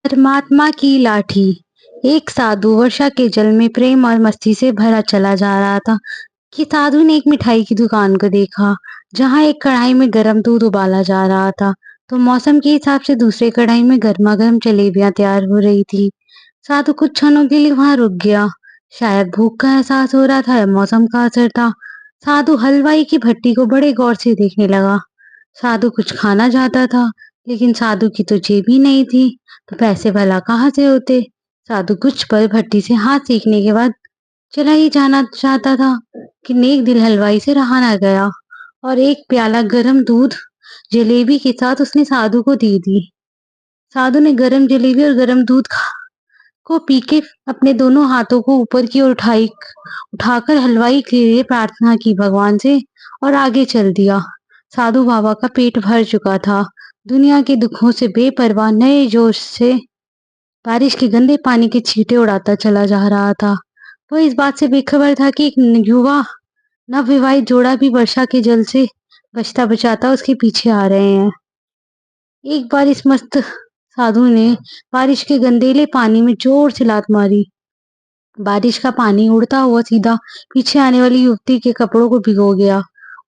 परमात्मा की लाठी। एक साधु वर्षा के जल में प्रेम और मस्ती से भरा चला जा रहा था कि साधु ने एक मिठाई की दुकान को देखा जहां एक कढ़ाई में गर्म दूध उबाला जा रहा था। तो मौसम के हिसाब से दूसरे कढ़ाई में गर्मा गर्म जलेबियां तैयार हो रही थी। साधु कुछ क्षणों के लिए वहां रुक गया। शायद भूख का एहसास हो रहा था या मौसम का असर था। साधु हलवाई की भट्टी को बड़े गौर से देखने लगा। साधु कुछ खाना चाहता था, लेकिन साधु की तो जेब ही नहीं थी, तो पैसे भला कहाँ से होते। साधु कुछ पल भट्टी से हाथ सीखने के बाद चला ही जाना चाहता था कि नेक दिल हलवाई से रहा ना गया और एक प्याला गरम दूध जलेबी के साथ उसने साधु को दे दी। साधु ने गरम जलेबी और गरम दूध को पी के अपने दोनों हाथों को ऊपर की ओर उठाकर हलवाई के लिए प्रार्थना की भगवान से और आगे चल दिया। साधु बाबा का पेट भर चुका था। दुनिया के दुखों से बेपरवाह नए जोश से बारिश के गंदे पानी के छींटे उड़ाता चला जा रहा था। वह इस बात से बेखबर था कि एक युवा नवविवाहित जोड़ा भी वर्षा के जल से बचता बचाता उसके पीछे आ रहे हैं। एक बार इस मस्त साधु ने बारिश के गंदेले पानी में जोर से लात मारी। बारिश का पानी उड़ता हुआ सीधा पीछे आने वाली युवती के कपड़ों को भिगो गया।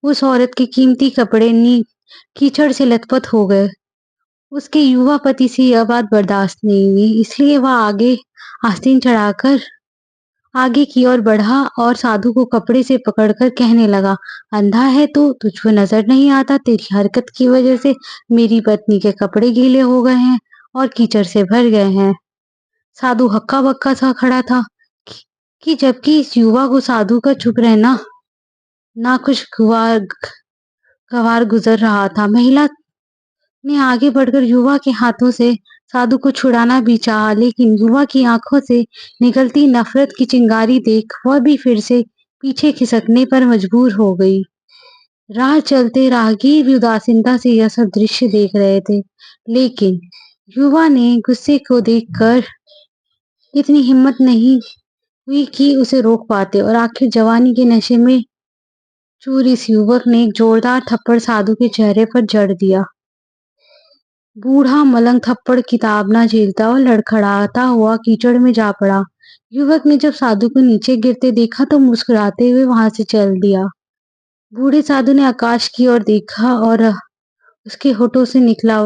उस औरत के कीमती कपड़े कीचड़ से लथपथ हो गए। उसके युवा पति से यह बात बर्दाश्त नहीं हुई, इसलिए वह आगे आस्तीन चढ़ाकर आगे की ओर बढ़ा और साधु को कपड़े से पकड़कर कहने लगा, अंधा है तू, तुझको नजर नहीं आता तेरी हरकत की वजह से मेरी पत्नी के कपड़े गीले हो गए हैं और कीचड़ से भर गए हैं। साधु हक्का बक्का सा खड़ा था कि जबकि इस युवा को साधु का चुप रहना ना कुछ गवार गुजर रहा था। महिला ने आगे बढ़कर युवा के हाथों से साधु को छुड़ाना भी चाहा, लेकिन युवा की आंखों से निकलती नफरत की चिंगारी देख वह भी फिर से पीछे खिसकने पर मजबूर हो गई। राह चलते राहगीर भी उदासीनता से यह सब दृश्य देख रहे थे, लेकिन युवा ने गुस्से को देखकर इतनी हिम्मत नहीं हुई कि उसे रोक पाते और आखिर जवानी के नशे में चूर इस युवक ने एक जोरदार थप्पड़ साधु के चेहरे पर जड़ दिया। बूढ़ा मलंग थप्पड़ किताब ना झेलता और लड़खड़ाता हुआ कीचड़ में जा पड़ा। युवक ने जब साधु को नीचे गिरते देखा तो मुस्कुराते हुए वहां से चल दिया। बूढ़े साधु ने आकाश की ओर देखा और उसके होठों से निकला